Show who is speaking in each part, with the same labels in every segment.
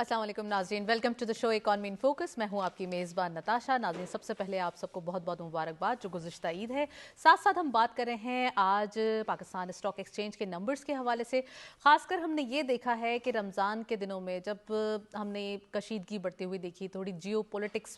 Speaker 1: अस्सलाम वालेकुम नाज़रीन, welcome to the show economy in focus. मैं हूं आपकी मेज़बान नताशा। नाज़रीन, सबसे पहले आप सबको बहुत बहुत मुबारकबाद जो गुज़िश्ता ईद है। साथ साथ हम बात कर रहे हैं आज पाकिस्तान स्टॉक एक्सचेंज के नंबर्स के हवाले से। ख़ासकर हमने ये देखा है कि रमज़ान के दिनों में जब हमने कशीदगी बढ़ती हुई देखी, थोड़ी जियो पॉलिटिक्स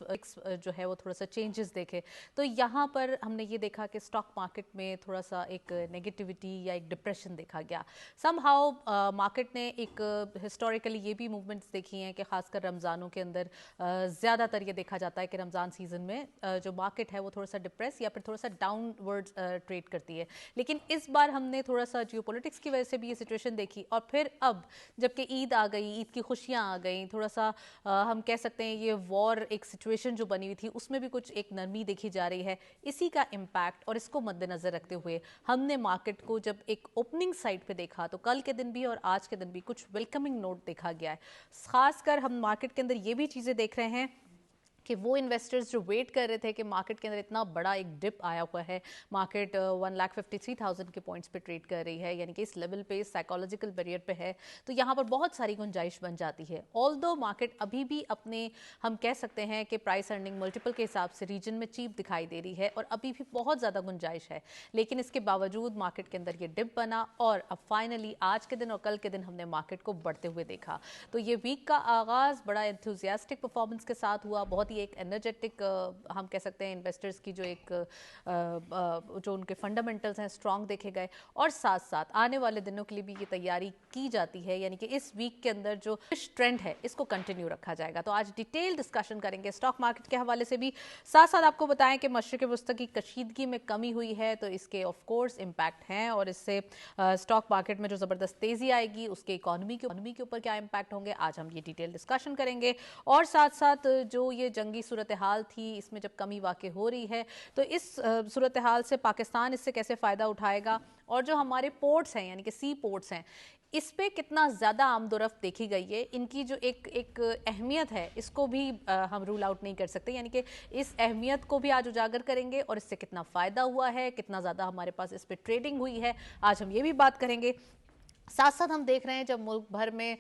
Speaker 1: जो है वो थोड़ा सा चेंजेस देखे, तो यहाँ पर हमने ये देखा कि स्टॉक मार्केट में थोड़ा सा एक नेगेटिविटी या एक डिप्रेशन देखा गया। समहाउ मार्केट ने एक हिस्टोरिकली ये भी मूवमेंट्स देखी हैं कि खासकर रमज़ानों के अंदर ज़्यादातर ये देखा जाता है कि रमज़ान सीज़न में जो मार्केट है वो थोड़ा सा डिप्रेस या फिर थोड़ा सा डाउनवर्ड्स ट्रेड करती है। लेकिन इस बार हमने थोड़ा सा जियोपॉलिटिक्स की वजह से भी ये सिचुएशन देखी, और फिर अब जबकि ईद आ गई, ईद की खुशियाँ आ गई, थोड़ा सा हम कह सकते हैं ये वॉर एक सिचुएशन जो बनी हुई थी उसमें भी कुछ एक नरमी देखी जा रही है। इसी का इम्पैक्ट और इसको मद्देनज़र रखते हुए हमने मार्केट को जब एक ओपनिंग साइड पे देखा तो कल के दिन भी और आज के दिन भी कुछ वेलकमिंग नोट देखा गया है। खासकर हम मार्केट के अंदर ये भी चीज़ें देख रहे हैं कि वो इन्वेस्टर्स जो वेट कर रहे थे कि मार्केट के अंदर इतना बड़ा एक डिप आया हुआ है, मार्केट 1,53,000 के पॉइंट्स पे ट्रेड कर रही है, यानी कि इस लेवल पे साइकोलॉजिकल बैरियर पे है, तो यहाँ पर बहुत सारी गुंजाइश बन जाती है। ऑल्दो मार्केट अभी भी अपने हम कह सकते हैं कि प्राइस अर्निंग मल्टीपल के हिसाब से रीजन में चीप दिखाई दे रही है और अभी भी बहुत ज़्यादा गुंजाइश है, लेकिन इसके बावजूद मार्केट के अंदर ये डिप बना और अब फाइनली आज के दिन और कल के दिन हमने मार्केट को बढ़ते हुए देखा। तो ये वीक का आगाज़ बड़ा एंथुजियास्टिक परफॉर्मेंस के साथ हुआ, बहुत ही एक एनर्जेटिक हम कह सकते हैं इन्वेस्टर्स की जो एक जो उनके फंडामेंटल्स हैं स्ट्रांग देखे गए, और साथ साथ आने वाले दिनों के लिए भी ये तैयारी की जाती है, यानी कि इस वीक के अंदर जो ट्रेंड है इसको कंटिन्यू रखा जाएगा। तो आज डिटेल डिस्कशन करेंगे स्टॉक मार्केट के हवाले से भी, साथ साथ आपको बताएं कि मशरिक़ वस्ती की कशीदगी में कमी हुई है तो इसके ऑफ कोर्स इम्पैक्ट हैं, और इससे स्टॉक मार्केट में जो ज़बरदस्त तेज़ी आएगी उसके इकॉनमी के ऊपर क्या इम्पैक्ट होंगे, आज हम ये डिटेल डिस्कशन करेंगे। और साथ साथ जो ये जंगी सूरत हाल थी इसमें जब कमी वाक़ई हो रही है तो इस सूरत हाल से पाकिस्तान इससे कैसे फ़ायदा उठाएगा, और जो हमारे पोर्ट्स हैं यानी कि सी पोर्ट्स हैं इस पे कितना ज़्यादा आमदोरफ्त देखी गई है, इनकी जो एक अहमियत है इसको भी हम रूल आउट नहीं कर सकते, यानी कि इस अहमियत को भी आज उजागर करेंगे और इससे कितना फ़ायदा हुआ है, कितना ज़्यादा हमारे पास इस पे ट्रेडिंग हुई है, आज हम ये भी बात करेंगे। साथ साथ हम देख रहे हैं जब मुल्क भर में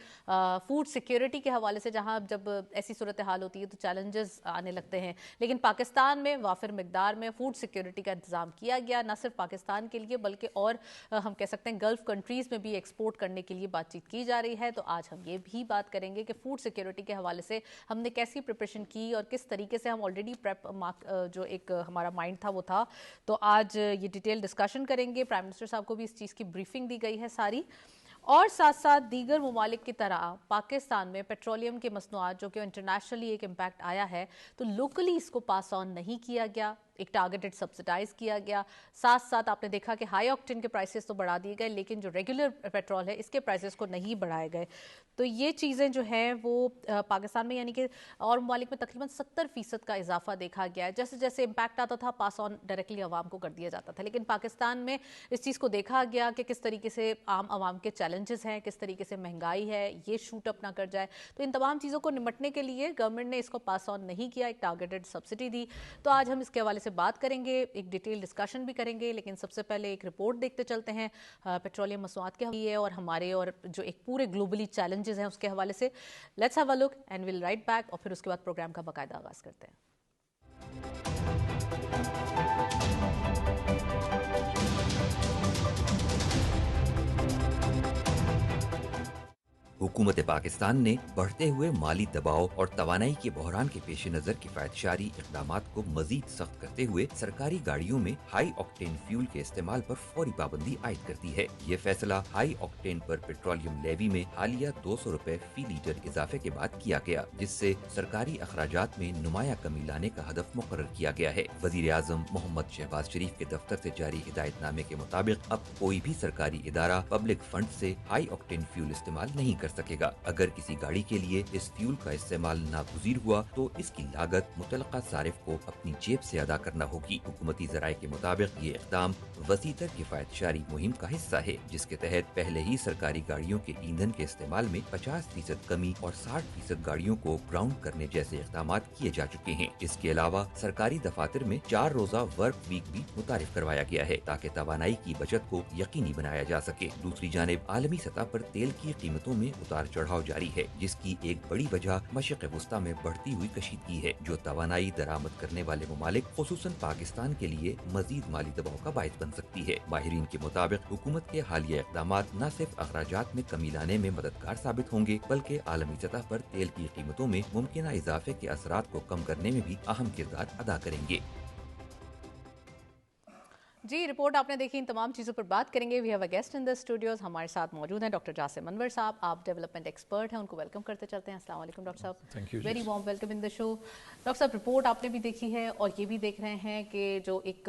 Speaker 1: फूड सिक्योरिटी के हवाले से जहां जब ऐसी सूरत हाल होती है तो चैलेंजेस आने लगते हैं, लेकिन पाकिस्तान में वाफिर मिकदार में फूड सिक्योरिटी का इंतज़ाम किया गया, न सिर्फ पाकिस्तान के लिए बल्कि और हम कह सकते हैं गल्फ़ कंट्रीज़ में भी एक्सपोर्ट करने के लिए बातचीत की जा रही है। तो आज हम ये भी बात करेंगे कि फूड सिक्योरिटी के हवाले से हमने कैसी प्रिपरेशन की और किस तरीके से हम ऑलरेडी जो एक हमारा माइंड था वो था। तो आज ये डिटेल डिस्कशन करेंगे, प्राइम मिनिस्टर साहब को भी इस चीज़ की ब्रीफिंग दी गई है सारी, और साथ साथ दीगर ममालिक की तरह पाकिस्तान में पेट्रोलियम के मसनूआत जो कि इंटरनेशनली एक इम्पैक्ट आया है तो लोकली इसको पास ऑन नहीं किया गया, एक टारगेटेड सब्सिडाइज किया गया। साथ साथ आपने देखा कि हाई ऑक्टेन के प्राइसेस तो बढ़ा दिए गए लेकिन जो रेगुलर पेट्रोल है इसके प्राइसेस को नहीं बढ़ाए गए। तो ये चीज़ें जो हैं वो पाकिस्तान में यानी कि और ममालिक में तकरीबन 70% का इजाफा देखा गया है। जैसे जैसे इम्पैक्ट आता था पास ऑन डायरेक्टली आवाम को कर दिया जाता था, लेकिन पाकिस्तान में इस चीज़ को देखा गया कि किस तरीके से आम आवाम के चैलेंजेस हैं, किस तरीके से महंगाई है ये शूट अप ना कर जाए, तो इन तमाम चीज़ों को निपटने के लिए गवर्नमेंट ने इसको पास ऑन नहीं किया, एक टारगेटेड सब्सिडी दी। तो आज हम इसके हवाले से बात करेंगे, एक डिटेल डिस्कशन भी करेंगे, लेकिन सबसे पहले एक रिपोर्ट देखते चलते हैं पेट्रोलियम मसनूआत के लिए और हमारे और जो एक पूरे ग्लोबली चैलेंजेस हैं उसके हवाले से। Let's have a look and will write back, और फिर उसके बाद प्रोग्राम का बाकायदा आगाज़ करते हैं।
Speaker 2: हुकूमत पाकिस्तान ने बढ़ते हुए माली दबाव और तवानाई के बहरान के पेश नज़र किफ़ायतशारी इक़दामात को मजीद सख्त करते हुए सरकारी गाड़ियों में हाई ऑक्टेन फ्यूल के इस्तेमाल पर फौरी पाबंदी आयद करती है। ये फैसला हाई ऑक्टेन पर पेट्रोलियम लेवी में हालिया 200 रुपए फी लीटर इजाफे के बाद किया गया, जिससे सरकारी अखराजात में नुमाया कमी लाने का हदफ मुकर्रर किया गया है। वज़ीर आज़म मोहम्मद शहबाज शरीफ के दफ्तर से जारी हिदायतनामे के मुताबिक अब कोई भी सरकारी इदारा पब्लिक फंड से हाई ऑक्टेन फ्यूल इस्तेमाल नहीं कर सकेगा। अगर किसी गाड़ी के लिए इस फ्यूल का इस्तेमाल नागुज़ीर हुआ तो इसकी लागत मुतलका सारिफ को अपनी जेब से अदा करना होगी। हुकूमती ज़राए के मुताबिक ये इक़दाम वसीतर किफ़ायतशारी मुहिम का हिस्सा है, जिसके तहत पहले ही सरकारी गाड़ियों के ईंधन के इस्तेमाल में 50% कमी और 60% गाड़ियों को ग्राउंड करने जैसे इक़दाम किए जा चुके हैं। इसके अलावा सरकारी दफातर में 4 रोज़ा वर्क वीक भी मुतारिफ करवाया गया है ताकि तवानाई की बचत को यकीनी बनाया जा सके। दूसरी जानिब आलमी सतह पर तेल की कीमतों में उतार चढ़ाव जारी है, जिसकी एक बड़ी वजह मशरिक़ वस्ता में बढ़ती हुई कशीदगी है, जो तवानाई दरामद करने वाले ममालिक खुसूसन पाकिस्तान के लिए मजीद माली दबाव का बायस बन सकती है। माहिरीन के मुताबिक हुकूमत के हालिया इक़दामात न सिर्फ अखराजात में कमी लाने में मददगार साबित होंगे, बल्कि आलमी सतह पर तेल की कीमतों में मुमकिन इजाफे के असरात को कम करने में भी अहम किरदार अदा करेंगे।
Speaker 1: जी, रिपोर्ट आपने देखी। इन तमाम चीज़ों पर बात करेंगे। We have a guest in the studios. हमारे साथ मौजूद हैं डॉक्टर जासिम अनवर साहब। आप डेवलपमेंट एक्सपर्ट हैं, उनको वेलकम करते चलते हैं। अस्सलाम वालेकुम डॉक्टर साहब।
Speaker 3: Thank you.
Speaker 1: Very warm welcome in the show. Doctor साहब, रिपोर्ट आपने भी देखी है और ये भी देख रहे हैं कि जो एक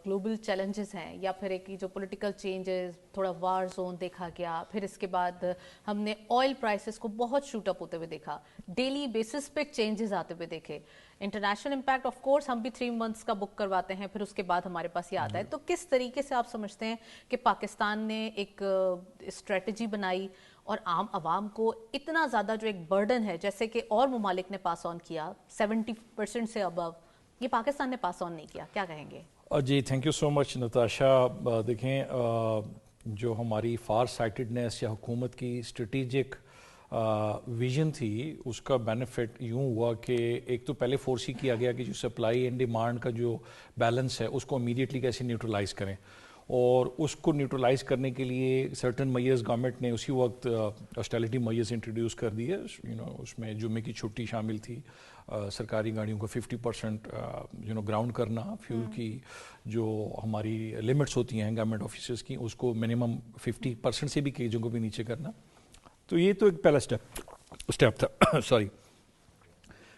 Speaker 1: ग्लोबल चैलेंजेस हैं या फिर एक जो पॉलिटिकल चेंजेस, थोड़ा वार जोन देखा गया, फिर इसके बाद हमने ऑयल प्राइसेस को बहुत शूट अप होते हुए देखा, डेली बेसिस पे चेंजेस आते हुए देखे। इंटरनेशनल इम्पैक्ट ऑफ कोर्स हम भी 3 मंथ्स का बुक करवाते हैं, फिर उसके बाद हमारे पास ये आता है। तो किस तरीके से आप समझते हैं कि पाकिस्तान ने एक स्ट्रेटजी बनाई और आम आवाम को इतना ज़्यादा जो एक बर्डन है, जैसे कि और ममालिक ने पास ऑन किया 70% से अबव, ये पाकिस्तान ने पास ऑन नहीं किया, क्या कहेंगे?
Speaker 3: जी, thank you so much Natasha. देखें, जो हमारी फार साइटेडनेस या हुकूमत की स्ट्रेटेजिक विजन थी, उसका बेनिफिट यूँ हुआ कि एक तो पहले फोर्सी किया गया कि जो सप्लाई एंड डिमांड का जो बैलेंस है उसको इमीडिएटली कैसे न्यूट्रलाइज करें, और उसको न्यूट्रलाइज करने के लिए सर्टन मयर्स गवर्नमेंट ने उसी वक्त ऑस्टेलिटी मयर्स इंट्रोड्यूस कर दिए। उसमें जुम्मे की छुट्टी शामिल थी, सरकारी गाड़ियों को 50% ग्राउंड करना, फ्यूल की जो हमारी लिमिट्स होती हैं गवर्नमेंट ऑफिसर्स की, उसको मिनिमम 50% से भी कई जगहों पे नीचे करना। तो ये तो एक पहला स्टेप था सॉरी।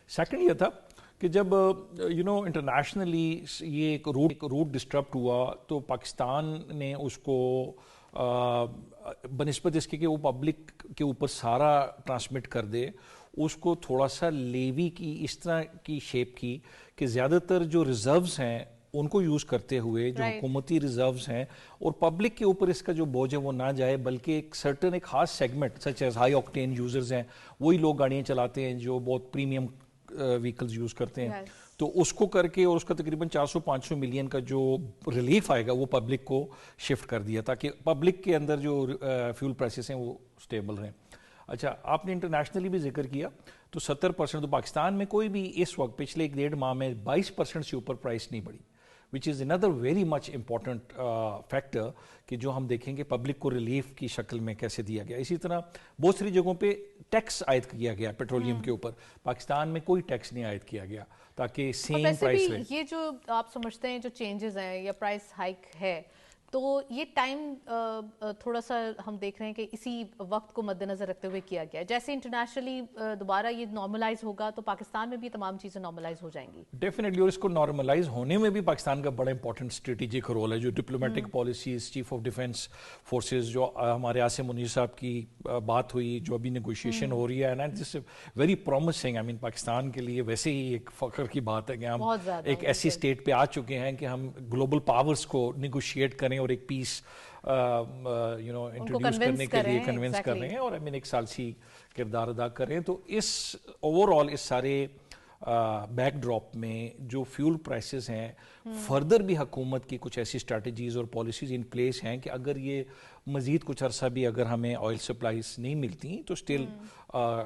Speaker 3: सेकंड ये था कि जब इंटरनेशनली ये एक रूट डिस्टर्ब हुआ, तो पाकिस्तान ने उसको बनिस्बत इसके कि वो पब्लिक के ऊपर सारा ट्रांसमिट कर दे, उसको थोड़ा सा लेवी की इस तरह की शेप की कि ज़्यादातर जो रिजर्व्स हैं उनको यूज़ करते हुए जो हुकूमती रिजर्व्स हैं और पब्लिक के ऊपर इसका जो बोझ है वो ना जाए, बल्कि एक सर्टन एक खास segment such as high octane users हैं, वही लोग गाड़ियाँ चलाते हैं जो बहुत प्रीमियम व्हीकल्स यूज़ करते हैं। तो उसको करके और उसका तकरीबन 400-500 मिलियन का जो रिलीफ आएगा वो पब्लिक को शिफ्ट कर दिया, ताकि पब्लिक के अंदर जो फ्यूल प्राइसेस हैं वो स्टेबल रहें। अच्छा, आपने इंटरनेशनली भी जिक्र किया, तो 70%, तो पाकिस्तान में कोई भी इस वक्त पिछले 1.5 माह में 22% से ऊपर प्राइस नहीं बढ़ी, which is another very much important factor कि जो हम देखेंगे पब्लिक को रिलीफ की शक्ल में कैसे दिया गया। इसी तरह बहुत सारी जगहों पे टैक्स आयद किया गया पेट्रोलियम के ऊपर, पाकिस्तान में कोई टैक्स नहीं आयद किया गया ताकि सेम प्राइस रहे।
Speaker 1: ये जो आप समझते हैं जो चेंजेस हैं या प्राइस हाइक है, तो ये टाइम थोड़ा सा हम देख रहे हैं कि इसी वक्त को मद्देनजर रखते हुए किया गया है। जैसे इंटरनेशनली दोबारा ये नॉर्मलाइज होगा तो पाकिस्तान में भी तमाम चीज़ें नॉर्मलाइज हो जाएंगी
Speaker 3: डेफिनेटली, और इसको नॉर्मलाइज होने में भी पाकिस्तान का बड़ा इंपॉर्टेंट स्ट्रेटेजिक रोल है। जो diplomatic policies, chief of defence forces, जो हमारे आसिम मुनीर साहब की बात हुई, जो अभी नेगोशिएशन हो रही है, and this very promising. I mean Pakistan के लिए वैसे ही एक फख्र की बात है कि हम एक ऐसी स्टेट पे आ चुके हैं कि हम ग्लोबल पावर्स को निगोशिएट करें और एक पीस इंट्रोड्यूस करने के लिए कन्विंस कर रहे हैं, और आई मीन एक सालसी किरदार अदा करें। तो इस ओवरऑल इस सारे बैकड्रॉप में जो फ्यूल प्राइसेस हैं, फर्दर भी हुकूमत की कुछ ऐसी स्ट्रैटेजीज और पॉलिसीज इन प्लेस हैं कि अगर ये मज़ीद कुछ अरसा भी अगर हमें ऑयल सप्लाईज नहीं मिलती तो स्टिल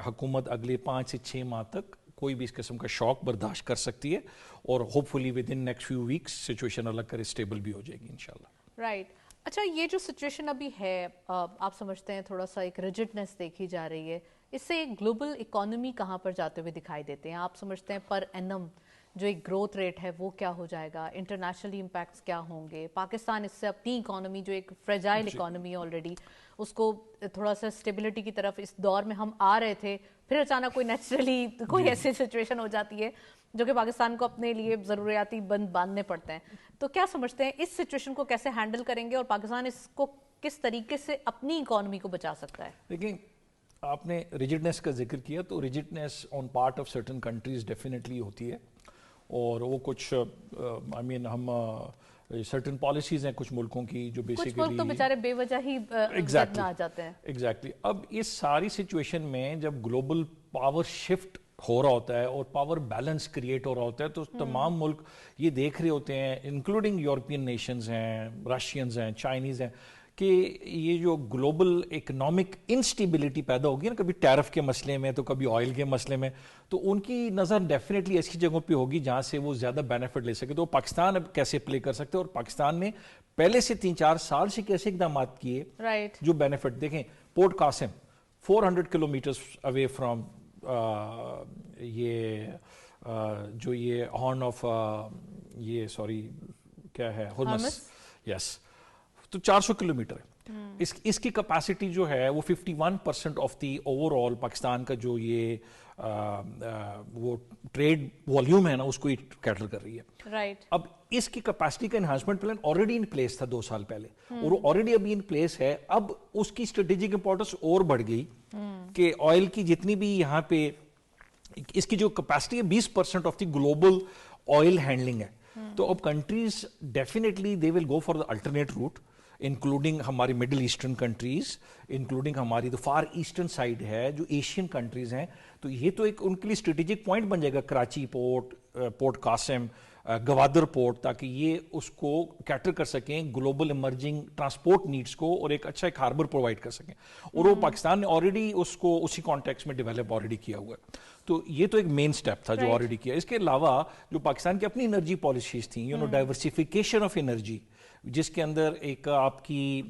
Speaker 3: हुकूमत अगले 5 से 6 माह तक कोई भी इस किस्म का शॉक बर्दाश्त कर सकती है, और hopefully with in next few weeks situation अलग कर स्टेबल भी हो जाएगी इंशाल्लाह।
Speaker 1: राइट। अच्छा, ये जो सिचुएशन अभी है, आप समझते हैं थोड़ा सा एक रिजिडनेस देखी जा रही है, इससे एक ग्लोबल इकोनॉमी कहाँ पर जाते हुए दिखाई देते हैं? आप समझते हैं पर एनम जो एक ग्रोथ रेट है वो क्या हो जाएगा, इंटरनेशनल इम्पैक्ट्स क्या होंगे, पाकिस्तान इससे अपनी इकोनॉमी जो एक फ्रेजाइल इकोनॉमी ऑलरेडी, उसको थोड़ा सा स्टेबिलिटी की तरफ इस दौर में हम आ रहे थे, फिर अचानक कोई नेचुरली कोई ऐसी सिचुएशन हो जाती है जो कि पाकिस्तान को अपने लिए ज़रूरियाती बंद बांधने पड़ते हैं। तो क्या समझते हैं इस सिचुएशन को कैसे हैंडल करेंगे और पाकिस्तान इसको किस तरीके से अपनी इकोनॉमी को बचा सकता है?
Speaker 3: देखिए, आपने रिजिडनेस का जिक्र किया, तो rigidness on part of certain countries definitely होती है, और वो कुछ आई मीन हम सर्टन पॉलिसीज हैं कुछ मुल्कों की जो बेसिकली
Speaker 1: कुछ मुल्क तो बेचारे बेवजह ही
Speaker 3: एग्जैक्टली
Speaker 1: आ जाते हैं।
Speaker 3: एग्जैक्टली। अब इस सारी सिचुएशन में जब ग्लोबल पावर शिफ्ट हो रहा होता है और पावर बैलेंस क्रिएट हो रहा होता है, तो तमाम मुल्क ये देख रहे होते हैं, इंक्लूडिंग यूरोपियन नेशंस हैं, रशियंस हैं, चाइनीज़ हैं, کہ یہ جو گلوبل اکنامک انسٹیبلٹی پیدا ہوگی نا، کبھی ٹیرف کے مسئلے میں تو کبھی آئل کے مسئلے میں، تو ان کی نظر ڈیفینیٹلی ایسی جگہوں پہ ہوگی جہاں سے وہ زیادہ بینیفٹ لے سکے. تو پاکستان اب کیسے پلے کر سکتے ہیں، اور پاکستان نے پہلے سے 3-4 سال سے کیسے اقدامات کیے جو بینیفٹ. دیکھیں port Qasim 400 kilometres away from یہ جو یہ ہارن آف یہ سوری کیا ہے ہرمس، یس، تو 400 کلومیٹر ہے. اس کی کیپیسٹی جو ہے وہ 51% of the over all Pakistan کا جو یہ وہ ٹریڈ والیوم ہے نا، اس کو کیٹر کر رہی ہے. اب اس کی کیپیسٹی کا enhancement plan already in place تھا 2 سال پہلے، اور وہ آلریڈی ابھی ان پلیس ہے. اب اس کی اسٹریٹجک امپورٹنس اور بڑھ گئی کہ آئل کی جتنی بھی یہاں پہ اس کی جو کیپیسٹی ہے 20% of the global oil handling ہے. تو اب countries definitely they will go for the alternate route, including ہماری مڈل ایسٹرن کنٹریز، انکلوڈنگ ہماری تو فار ایسٹرن سائڈ ہے جو ایشین کنٹریز ہیں. تو یہ تو ایک ان کے لیے اسٹریٹجک پوائنٹ بن جائے گا، Karachi port, port Qasim, Gwadar port, تاکہ یہ اس کو کیٹر کر سکیں گلوبل ایمرجنگ ٹرانسپورٹ نیڈز کو، اور ایک اچھا ایک ہاربر پرووائڈ کر سکیں. اور وہ پاکستان نے آلریڈی اس کو اسی کانٹیکس میں ڈیولپ آلریڈی کیا ہوا ہے. تو یہ تو ایک مین سٹیپ تھا جو آلریڈی کیا. اس کے علاوہ جو پاکستان کی اپنی انرجی پالیسیز تھیں، ڈائیورسیفیکیشن آف انرجی، جس کے اندر ایک آپ کی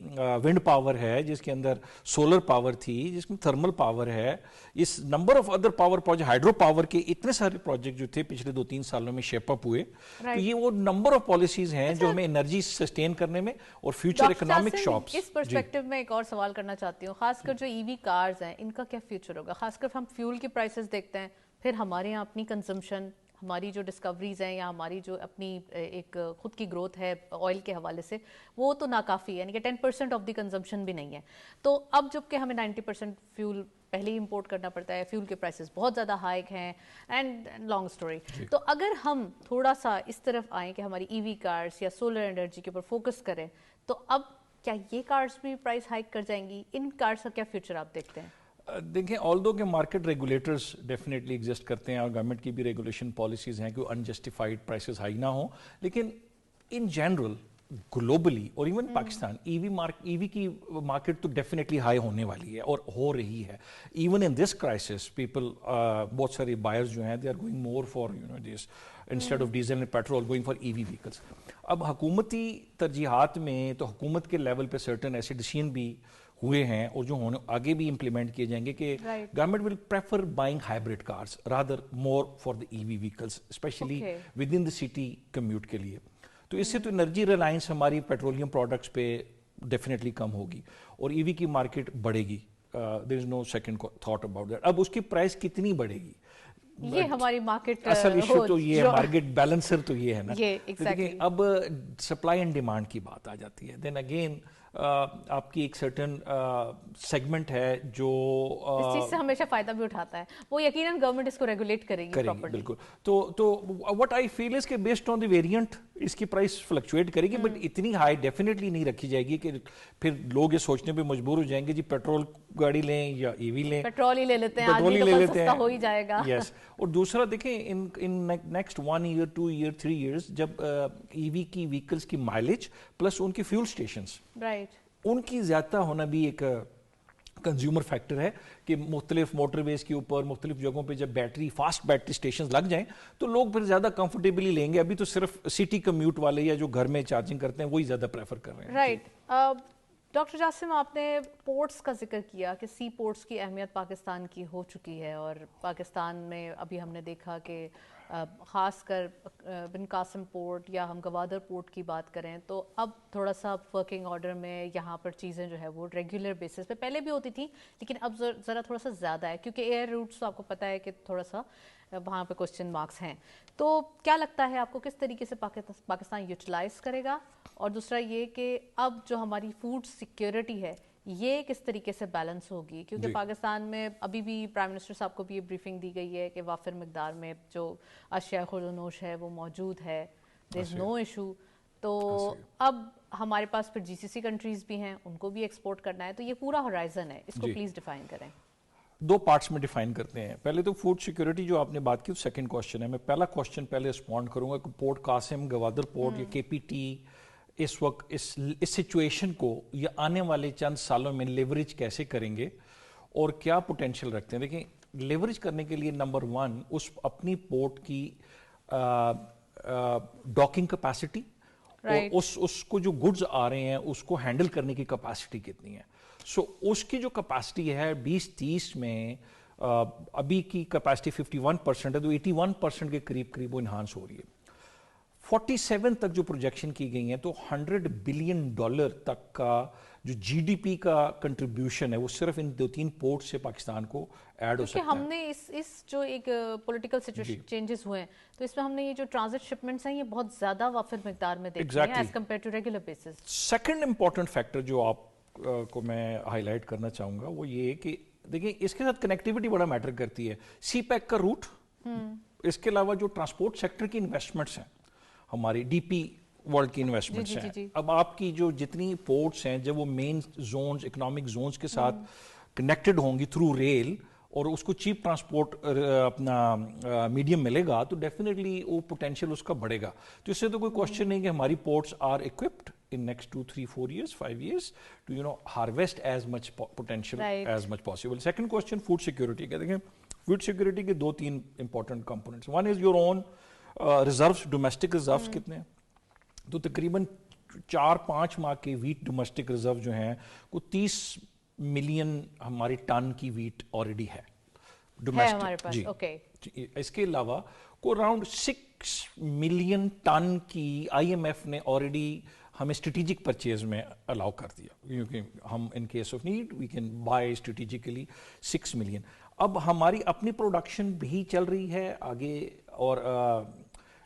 Speaker 3: ونڈ پاور ہے، جس کے اندر سولر پاور تھی، جس میں تھرمل پاور ہے، اس number of other power project, hydro power کے اتنے سارے پروجیکٹ جو تھے پچھلے 2-3 سالوں میں شیپ اپ ہوئے. تو یہ وہ نمبر آف پالیسیز ہیں جو ہمیں انرجی سسٹین کرنے میں اور فیوچر اکنامک شاپس.
Speaker 1: اس پرسپیکٹو میں ایک اور سوال کرنا چاہتی ہوں، خاص کر جو ای وی کارز ہیں ان کا کیا فیوچر ہوگا؟ خاص کر ہم فیول کے پرائسز دیکھتے ہیں، پھر ہمارے یہاں اپنی کنزمپشن، ہماری جو ڈسکوریز ہیں یا ہماری جو اپنی ایک خود کی گروتھ ہے آئل کے حوالے سے، وہ تو ناکافی ہے، یعنی کہ 10% آف دی کنزمپشن بھی نہیں ہے. تو اب جب کہ ہمیں 90% فیول پہلے ہی امپورٹ کرنا پڑتا ہے، فیول کے پرائسز بہت زیادہ ہائیک ہیں، اینڈ لانگ سٹوری. تو اگر ہم تھوڑا سا اس طرف آئیں کہ ہماری ای وی کارز یا سولر انرجی کے اوپر فوکس کریں، تو اب کیا یہ کارز بھی پرائس ہائیک کر جائیں گی؟ ان کارز کا کیا فیوچر آپ دیکھتے ہیں؟
Speaker 3: دیکھیں آلدو کہ مارکیٹ ریگولیٹرز ڈیفینیٹلی ایگزسٹ کرتے ہیں، اور گورنمنٹ کی بھی ریگولیشن پالیسیز ہیں کہ وہ انجسٹیفائڈ پرائسز ہائی نہ ہوں، لیکن ان جنرل گلوبلی اور ایون پاکستان ای وی کی مارکیٹ تو ڈیفینیٹلی ہائی ہونے والی ہے اور ہو رہی ہے. Even in this crisis people, بہت سارے بائرز جو ہیں they are going more for this instead of diesel and petrol, going for E V vehicles. اب حکومتی ترجیحات میں تو حکومت کے لیول پہ سرٹن ایسے ڈیسیژن بھی ہوئے ہیں اور جو آگے بھی امپلیمنٹ کیے جائیں گے کہ government will prefer buying hybrid cars rather more for the E V vehicles, especially with in the city commute کے لیے. تو اس سے تو انرجی ریلائنس ہماری پیٹرولیم پروڈکٹس پہ ڈیفینیٹلی کم ہوگی اور ای وی کی مارکیٹ بڑھے گی. There is no second thought about that. اب اس کی پرائس کتنی بڑھے گی،
Speaker 1: یہ ہماری مارکیٹ
Speaker 3: اصل ایشو تو یہ ہے، مارکیٹ بیلنسر تو یہ ہے نا. لیکن اب سپلائی اینڈ ڈیمانڈ کی بات آ جاتی ہے. دین اگین آپ کی ایک سرٹن سیگمنٹ ہے جو
Speaker 1: اس چیز سے ہمیشہ فائدہ بھی اٹھاتا ہے، وہ یقیناً گورنمنٹ اس کو ریگولیٹ کرے گی پراپرلی.
Speaker 3: بالکل. تو وٹ آئی فیل از کہ بیسڈ آن دی ویریئنٹ اس کی پرائس فلکچویٹ کرے گی، بٹ اتنی ہائی ڈیفینیٹلی نہیں رکھی جائے گی کہ پھر لوگ یہ سوچنے پہ مجبور ہو جائیں گے جی پیٹرول گاڑی لیں یا ای وی لیں،
Speaker 1: پیٹرول ہی لے لیتے ہیں، آدمی تو سستا ہو ہی جائے گا.
Speaker 3: یس. اور دوسرا دیکھیں in next 1 year 2 year 3 years جب ای وی کی ویکلس کی مائلیج پلس ان کی فیول اسٹیشنس، ان کی زیادہ ہونا بھی ایک کنزیومر فیکٹر ہے کہ مختلف موٹر ویز کے اوپر مختلف جگہوں پہ جب فاسٹ بیٹری اسٹیشنز لگ جائیں تو لوگ پھر زیادہ کمفرٹیبلی لیں گے. ابھی تو صرف سٹی کمیوٹ والے یا جو گھر میں چارجنگ کرتے ہیں وہی زیادہ پریفر کر رہے ہیں.
Speaker 1: رائٹ. ڈاکٹر جاسم، آپ نے پورٹس کا ذکر کیا کہ سی پورٹس کی اہمیت پاکستان کی ہو چکی ہے، اور پاکستان میں ابھی ہم نے دیکھا کہ خاص کر بن قاسم پورٹ یا ہم گوادر پورٹ کی بات کریں تو اب تھوڑا سا ورکنگ آرڈر میں یہاں پر چیزیں جو ہے وہ ریگولر بیسس پہ پہلے بھی ہوتی تھیں، لیکن اب ذرا تھوڑا سا زیادہ ہے کیونکہ ایئر روٹس تو آپ کو پتہ ہے کہ تھوڑا سا وہاں پہ کوسچن مارکس ہیں. تو کیا لگتا ہے آپ کو کس طریقے سے پاکستان یوٹیلائز کرے گا؟ اور دوسرا یہ کہ اب جو ہماری فوڈ سیکیورٹی ہے یہ کس طریقے سے بیلنس ہوگی؟ کیونکہ پاکستان میں ابھی بھی پرائم منسٹر صاحب کو بھی یہ بریفنگ دی گئی ہے کہ وافر مقدار میں جو اشیاء خورد ہے وہ موجود ہے، دیر از نو ایشو. تو اب ہمارے پاس پھر جی سی سی کنٹریز بھی ہیں، ان کو بھی ایکسپورٹ کرنا ہے، تو یہ پورا ہورائزن ہے، اس کو پلیز ڈیفائن کریں.
Speaker 3: 2 پارٹس میں ڈیفائن کرتے ہیں. پہلے تو فوڈ سیکیورٹی جو آپ نے بات کی سیکنڈ کوسچن ہے. میں پہلا کوسچن پہلے رسپونڈ کروں گا کہ پورٹ قاسم، گوادر پورٹ یا کے پی ٹی इस वक्त इस सिचुएशन को या आने वाले चंद सालों में लेवरेज कैसे करेंगे और क्या पोटेंशियल रखते हैं। देखिए लेवरेज करने के लिए नंबर 1 उस अपनी पोर्ट की डॉकिंग कैपेसिटी और उसको जो गुड्स आ रहे हैं उसको हैंडल करने की कैपेसिटी कितनी है। सो उसकी जो कैपेसिटी है 2030 में अभी की कैपेसिटी 51% है, तो 81% के करीब करीब वो इन्हांस हो रही है। 47 तक जो प्रोजेक्शन की गई है तो $100 बिलियन तक का जो जीडीपी का कंट्रीब्यूशन है वो सिर्फ इन 2-3 पोर्ट से पाकिस्तान को ऐड हो सकता है।
Speaker 1: हमने इस जो एक पॉलिटिकल सिचुएशन चेंजेस हुए हैं तो इसमें हमने ये जो ट्रांजिट शिपमेंट्स हैं ये बहुत ज्यादा वाफिर मिकदार में देखी हैं as compared to regular basis.
Speaker 3: Second important factor जो आप को मैं हाईलाइट करना चाहूंगा वो ये कि देखिए इसके साथ कनेक्टिविटी बड़ा मैटर करती है। सीपैक का रूट, इसके अलावा जो ट्रांसपोर्ट सेक्टर की इन्वेस्टमेंट्स हैं, हमारी डीपी वर्ल्ड की इन्वेस्टमेंट्स हैं। अब आपकी जो जितनी पोर्ट्स हैं जब वो मेन जोन्स इकोनॉमिक जोन्स के साथ कनेक्टेड होंगी थ्रू रेल और उसको चीप ट्रांसपोर्ट अपना मीडियम मिलेगा तो डेफिनेटली वो पोटेंशियल उसका बढ़ेगा। तो इससे तो कोई क्वेश्चन नहीं कि हमारी ports are equipped in next 2, 3, 4 years, 5 years to harvest as much potential as much possible. Second question, food security. देखिए food security के 2-3 important components. One is your own reserves, domestic reserves कितने हैं, तो तकरीबन 4-5 माह के wheat domestic reserve जो हैं वो 30 मिलियन हमारी टन की wheat already है domestic
Speaker 1: हमारे पास।
Speaker 3: जी
Speaker 1: okay.
Speaker 3: इसके अलावा को अराउंड 6 मिलियन टन की IMF ने ऑलरेडी हमें स्ट्रेटेजिक परचेज में अलाउ कर दिया, क्योंकि हम in case of need we can buy strategically 6 million. अब हमारी अपनी प्रोडक्शन भी चल रही है आगे और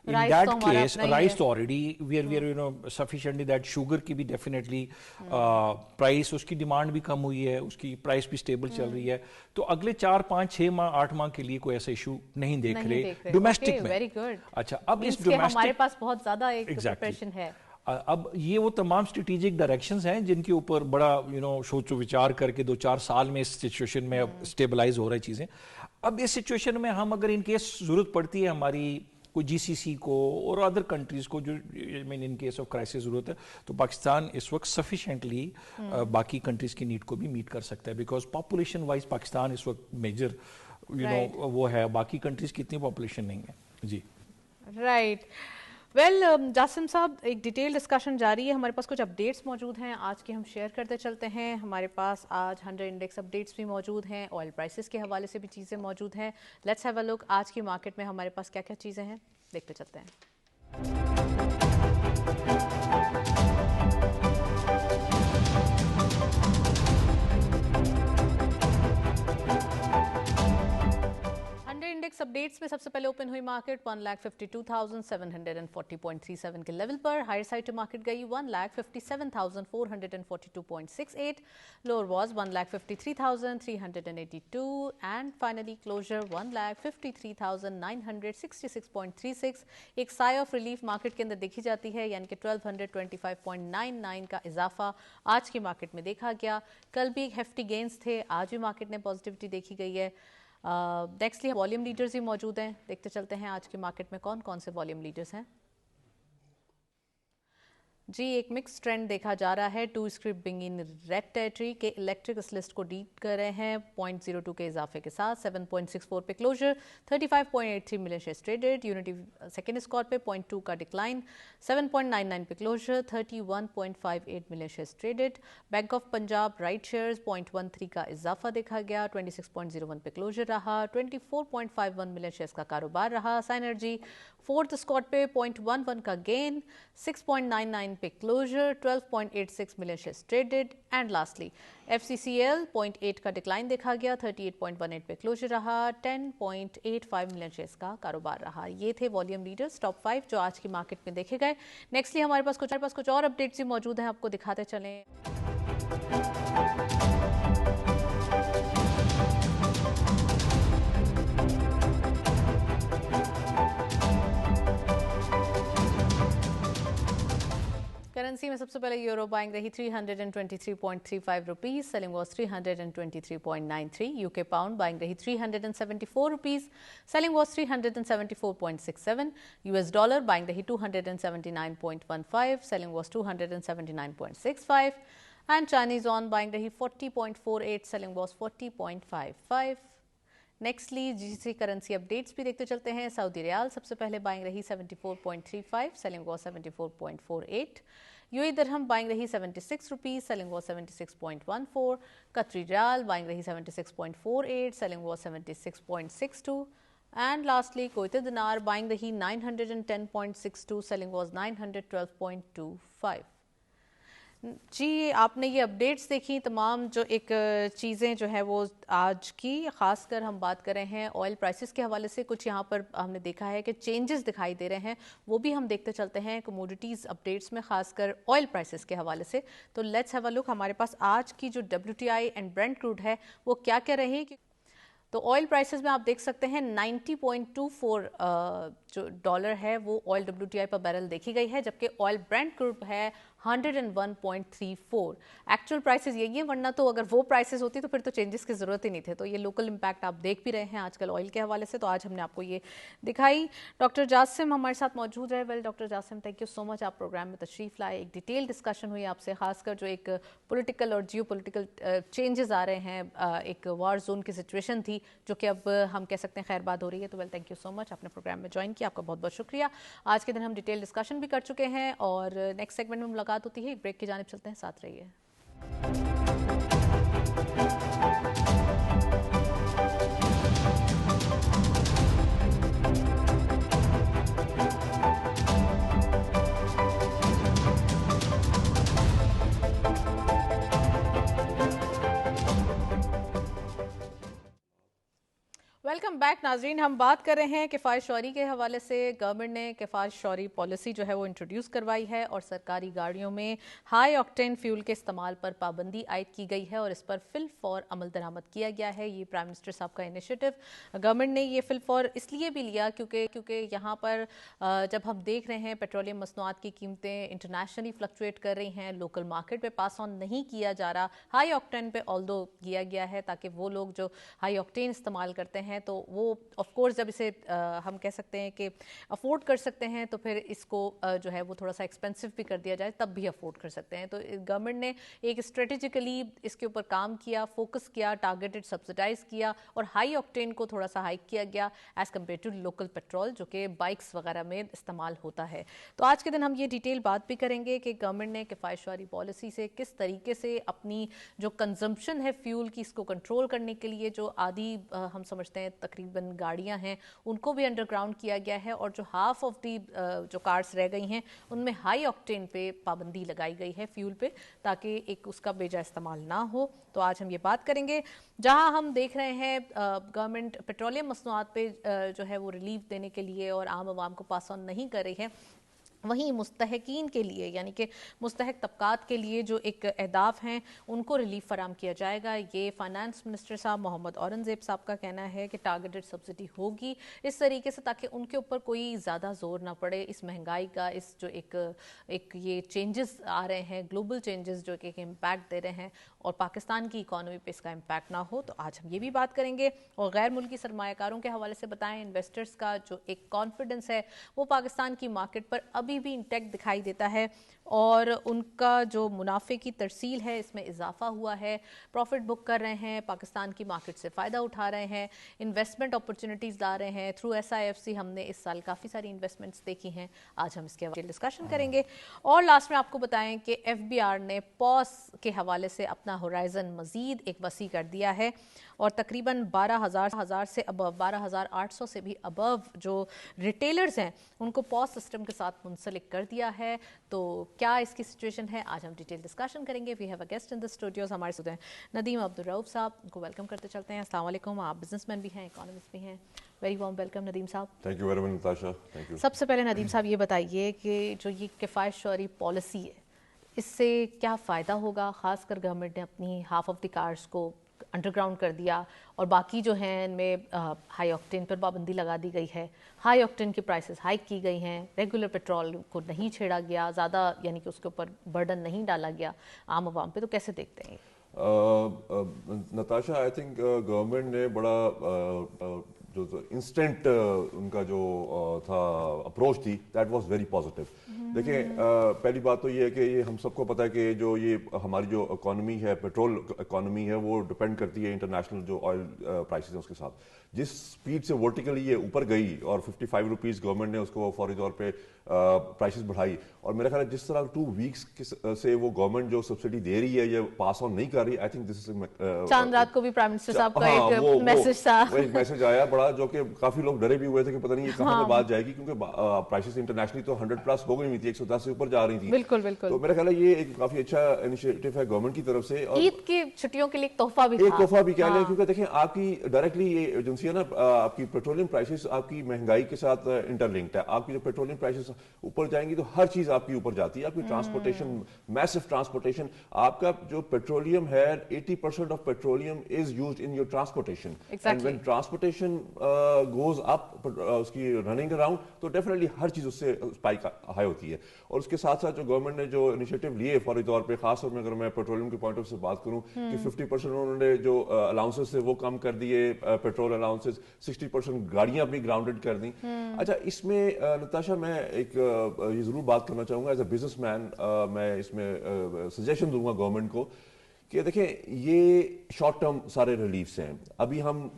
Speaker 3: in that case rice already we are sufficiently that sugar की भी डेफिनेटली प्राइस उसकी डिमांड भी कम हुई है, उसकी प्राइस भी स्टेबल चल रही है। तो अगले 4, 5, 6 माह 8 माह के लिए कोई ऐसा इशू नहीं देख रहे डोमेस्टिक में।
Speaker 1: Very good.
Speaker 3: अच्छा, अब इस डोमेस्टिक
Speaker 1: हमारे पास बहुत ज्यादा एक प्रिपरेशन है।
Speaker 3: अब ये वो तमाम स्ट्रेटेजिक डायरेक्शंस हैं जिनके ऊपर बड़ा सोचो विचार करके 2-4 साल में इस सिचुएशन में स्टेबलाइज हो रही चीज़ें। अब इस सिचुएशन में हम अगर इन केस ज़रूरत पड़ती है हमारी कोई GCC को और अदर कंट्रीज़ को जो इन केस ऑफ क्राइसिस ज़रूरत है, तो पाकिस्तान इस वक्त सफिशेंटली बाकी कंट्रीज़ की नीड को भी मीट कर सकता है, बिकॉज पॉपुलेशन वाइज पाकिस्तान इस वक्त मेजर वो है, बाकी कंट्रीज़ की इतनी पॉपुलेशन नहीं है। जी
Speaker 1: राइट। वेल जासिम साहब, एक डिटेल डिस्कशन जारी है, हमारे पास कुछ अपडेट्स मौजूद हैं आज के, हम शेयर करते चलते हैं। हमारे पास आज 100 इंडेक्स अपडेट्स भी मौजूद हैं, ऑयल प्राइसेस के हवाले से भी चीज़ें मौजूद हैं। लेट्स हैव अ लुक आज की मार्केट में हमारे पास क्या क्या चीज़ें हैं, देखते चलते हैं। इंडेक्स अपडेट्स में सबसे पहले ओपन हुई मार्केट 1,52,740.37 के लेवल पर। हायर साइड टू मार्केट गई 1,57,442.68, lower was 1,53,382 and finally closure 1,53,966.36। एक साई ऑफ रिलीफ मार्केट के अंदर देखी जाती है, यानी कि 1,225.99 का इजाफा आज की मार्केट में देखा गया। कल भी एक हेफ्टी गेंस थे, आज भी मार्केट ने पॉजिटिविटी देखी गई है। नेक्स्टली वॉल्यूम लीडर्स भी मौजूद हैं, देखते चलते हैं आज के मार्केट में कौन कौन से वॉल्यूम लीडर्स हैं। जी, एक मिक्स ट्रेंड देखा जा रहा है। 2 script being in red territory के इलेक्ट्रिक इस लिस्ट को डीट कर रहे हैं 0.02 के इजाफे के साथ। 7.64 पे closure, 35.83 million shares traded. Unity सेकेंड स्कॉट पे 0.2 का डिक्लाइन, 7.99 पे closure, 31.58 million shares traded. Bank of Punjab right shares 0.13 का इजाफा देखा गया, 26.01 पे क्लोजर रहा, 24.51 मिलियन शेयर्स का कारोबार रहा। साइनर्जी फोर्थ स्कॉट पे 0.11 का गेन, 6.99 पे closure, 12.86 million shares traded. And lastly FCCL 0.8 का डिक्लाइन देखा गया, 38.18 पे क्लोजर रहा, 10.85 मिलियन शेयर्स का कारोबार रहा। ये थे वॉल्यूम लीडर्स टॉप 5 जो आज की मार्केट में देखे गए। नेक्स्टली हमारे पास कुछ और अपडेट्स भी मौजूद हैं, आपको दिखाते चलें। करेंसी में सबसे पहले यूरो बाइंग रही 323.35 rupees, selling was 323.93. UK pound buying रही 374 rupees, selling was 374.67. US dollar buying रही 279.15, selling was 279.65. And Chinese on buying रही 40.48, selling was 40.55. Nextly GCC currency updates भी देखते चलते हैं। सऊदी रियाल सबसे पहले बाइंग रही 74.35, selling was 74.48. UAE dirham buying रही 76 रुपीस, सेलिंग वॉज 76.14. कतरी रियाल बाइंग रही 76.48, selling was 76.62. And lastly Kuwaiti दिनार बाइंग रही 910.62, सेलिंग वॉज 912.25. जी, आपने ये अपडेट्स देखी तमाम जो एक चीज़ें जो है वो आज की, ख़ासकर हम बात कर रहे हैं ऑयल प्राइसेस के हवाले से। कुछ यहाँ पर हमने देखा है कि चेंजेस दिखाई दे रहे हैं, वो भी हम देखते चलते हैं कमोडिटीज़ अपडेट्स में, ख़ासकर ऑयल प्राइसेस के हवाले से। तो लेट्स हैव अ लुक हमारे पास आज की जो WTI एंड ब्रेंट क्रूड है वो क्या क्या रही। तो ऑयल प्राइसेस में आप देख सकते हैं 90.24 जो डॉलर है वो ऑयल WTI पर बैरल देखी गई है, जबकि ऑयल ब्रेंट क्रूड है 101.34. एक्चुअल प्राइसेस यही है, वरना तो अगर वो प्राइसेस होती तो फिर तो चेंजेस की ज़रूरत ही नहीं थे। तो ये लोकल इम्पैक्ट आप देख भी रहे हैं आजकल ऑयल के हवाले से, तो आज हमने आपको ये दिखाई। डॉक्टर जासिम हमारे साथ मौजूद है। Well doctor Jasim, thank you so much, आप प्रोग्राम में तशरीफ़ लाए। एक डिटेल डिस्कशन हुई आपसे, खासकर जो एक पॉलिटिकल और जियो पॉलिटिकल चेंजेस आ रहे हैं, एक वार जोन की सिचुएशन थी जो कि अब हम कह सकते हैं खैर बात हो रही है। तो well thank you so much, आपने प्रोग्राम में ज्वाइन किया, आपका बहुत बहुत शुक्रिया। आज के दिन हम डिटेल डिस्कशन भी कर चुके हैं और नेक्स्ट सेगमेंट में मुलाकात होती है। एक ब्रेक की जानिब चलते हैं, साथ रहिए। वेलकम बैक नाजरीन। हम बात कर रहे हैं किफ़ायत शौरी के हवाले से। गवर्नमेंट ने किफ़ायत शौरी पॉलिसी जो है वो इंट्रोड्यूस करवाई है और सरकारी गाड़ियों में हाई ऑक्टेन फ्यूल के इस्तेमाल पर पाबंदी आयद की गई है और इस पर फिल फॉर अमल दरामद किया गया है। ये प्राइम मिनिस्टर साहब का इनिशिएटिव, गवर्नमेंट ने ये फिल फॉर इसलिए भी लिया क्योंकि यहाँ पर जब हम देख रहे हैं पेट्रोलियम मसनूआत की कीमतें इंटरनेशनली फ्लक्चुएट कर रही हैं, लोकल मार्केट पे पास ऑन नहीं किया जा रहा, हाई ऑक्टेन पे ऑल्दो किया गया है ताकि वो लोग जो हाई ऑक्टेन इस्तेमाल करते हैं तो वो ऑफ कोर्स जब इसे हम कह सकते हैं कि अफोर्ड कर सकते हैं तो फिर इसको जो है वो थोड़ा सा एक्सपेंसिव भी कर दिया जाए तब भी अफोर्ड कर सकते हैं। तो गवर्नमेंट ने एक स्ट्रेटेजिकली इसके ऊपर काम किया, फोकस किया, टारगेटेड सब्सिडाइज किया और हाई ऑक्टेन को थोड़ा सा हाइक किया गया as compared to local petrol जो कि बाइक्स वगैरह में इस्तेमाल होता है। तो आज के दिन हम ये डिटेल बात भी करेंगे कि गवर्नमेंट ने किफ़ायत शौरी पॉलिसी से किस तरीके से अपनी जो कंजम्पशन है फ्यूल की इसको कंट्रोल करने के लिए, जो आधी हम समझते हैं तकरीबन गाड़ियां हैं उनको भी अंडरग्राउंड किया गया है और जो हाफ ऑफ दी जो कार्स रह गई हैं उनमें हाई ऑक्टेन पे पाबंदी लगाई गई है फ्यूल पे, ताकि एक उसका बेजा इस्तेमाल ना हो। तो आज हम ये बात करेंगे जहां हम देख रहे हैं गवर्नमेंट पेट्रोलियम मसनूआत पे जो है वो रिलीफ देने के लिए और आम आवाम को पास ऑन नहीं कर रही है, वहीं मुस्तहकीन के लिए यानी कि मुस्तहक तबकात के लिए जो एक अहदाफ हैं उनको रिलीफ फराम किया जाएगा। ये फाइनेंस मिनिस्टर साहब मोहम्मद औरंगजेब साहब का कहना है कि टारगेटेड सब्सिडी होगी इस तरीके से ताकि उनके ऊपर कोई ज़्यादा जोर ना पड़े इस महंगाई का, इस जो एक ये चेंजेस आ रहे हैं, ग्लोबल चेंजेस जो कि एक इम्पैक्ट दे रहे हैं और पाकिस्तान की इकॉनमी पे इसका इम्पैक्ट ना हो। तो आज हम ये भी बात करेंगे और गैर मुल्की सरमायाकारों के हवाले से बताएं, इन्वेस्टर्स का जो एक कॉन्फिडेंस है वो पाकिस्तान की मार्केट पर अभी भी इंटैक्ट दिखाई देता है और उनका जो मुनाफे की तरसील है इसमें इजाफा हुआ है, प्रॉफिट बुक कर रहे हैं, पाकिस्तान की मार्केट से फ़ायदा उठा रहे हैं, इन्वेस्टमेंट अपॉर्चुनिटीज़ ला रहे हैं थ्रू SIFC। हमने इस साल काफ़ी सारी इन्वेस्टमेंट्स देखी हैं, आज हम इसके हवाले डिस्कशन करेंगे और लास्ट में आपको बताएं कि FBR ने पॉस के हवाले से अपना होराइजन मज़ीद एक वसी कर दिया है और तकरीबन 12,000 से अबव 12,800 से भी अबव जो रिटेलर्स हैं उनको पॉस सिस्टम के साथ मुंसलिक कर दिया है। तो क्या इसकी सिचुएशन है, आज हम डिटेल डिस्कशन करेंगे। We have a guest in the studios, हमारे साथ हैं नदीम अब्दुल रऊफ साहब, उनको वेलकम करते चलते हैं। अस्सलाम वालेकुम, आप बिजनेसमैन भी हैं, इकोनॉमिस्ट भी हैं, वेरी वार्म वेलकम नदीम साहब।
Speaker 4: Thank you very much Natasha, thank you.
Speaker 1: सबसे पहले नदीम साहब ये बताइए कि जो ये किफ़ायत शौरी पॉलिसी है इससे क्या फ़ायदा होगा, ख़ासकर गवर्नमेंट ने अपनी हाफ ऑफ द कार्स को अंडरग्राउंड कर दिया, और बाकी जो हैं इनमें हाई ऑक्टेन पर पाबंदी लगा दी गई है, हाई ऑक्टेन की प्राइसेस हाइक की गई हैं, रेगुलर पेट्रोल को नहीं छेड़ा गया ज़्यादा, यानी कि उसके ऊपर बर्डन नहीं डाला गया आम आवाम पे, तो कैसे देखते हैं?
Speaker 4: नताशा, आई थिंक गवर्नमेंट ने बड़ा जो इंस्टेंट उनका जो था अप्रोच थी, दैट वाज वेरी पॉजिटिव। देखें, पहली बात तो ये है कि ये हम सबको पता है कि जो ये हमारी जो इकोनॉमी है, पेट्रोल इकोनॉमी है, वो डिपेंड करती है इंटरनेशनल जो ऑयल प्राइसेस हैं उसके साथ। जिस स्पीड से वर्टिकली ये ऊपर गई और 55 रुपीज़ गवर्नमेंट ने उसको फौरी तौर पे प्राइसेस बढ़ाई, और मेरा ख्याल है जिस तरह 2 वीक्स से वो गवर्नमेंट जो सब्सिडी दे रही है, ये पास ऑन नहीं कर रही, आई थिंक दिस इज
Speaker 1: चांद रात को भी प्राइम मिनिस्टर साहब का एक मैसेज था,
Speaker 4: वो एक मैसेज आया बड़ा, जो कि काफी लोग डरे भी हुए थे कि पता नहीं ये कहां पे बात जाएगी, क्योंकि प्राइसेस इंटरनेशनली तो 100 प्लस हो गई हुई थी, 110 से ऊपर जा रही थी।
Speaker 1: बिल्कुल बिल्कुल।
Speaker 4: तो मेरा ख्याल है ये एक काफी अच्छा इनिशिएटिव है गवर्नमेंट की तरफ से, और
Speaker 1: ईद की छुट्टियों के लिए एक तोहफा भी था,
Speaker 4: एक तोहफा भी कह लें, क्योंकि देखें आपकी डायरेक्टली ये एजेंसी है ना, आपकी पेट्रोलियम प्राइसेस आपकी महंगाई के साथ इंटरलिंक्ड है। आपकी जो पेट्रोलियम प्राइसेस ऊपर जाएंगी तो हर चीज आपकी ऊपर जाती है, आपकी ट्रांसपोर्टेशन, मैसिव ट्रांसपोर्टेशन, आपका जो पेट्रोलियम है 80% of petroleum is used in your transportation, and when transportation goes up, उसकी रनिंग अराउंड, तो डेफिनेटली हर चीज उससे स्पाइक हाई होती है। और उसके साथ साथ जो गवर्नमेंट ने जो इनिशिएटिव लिए फौरी तौर पे, खास तौर में अगर मैं पेट्रोलियम के पॉइंट ऑफ से बात करूं, कि 50% उन्होंने जो अलाउंसेस थे वो कम कर दिए, पेट्रोल अलाउंसेस, 60% गाड़ियां अपनी ग्राउंडेड कर दी। अच्छा, इसमें नताशा मैं एक ये जरूर बात करना चाहूंगा एज अ बिजनेसमैन, मैं इसमें सजेशन दूंगा गवर्नमेंट को कि देखें ये शॉर्ट टर्म सारे रिलीफ्स हैं। अभी हम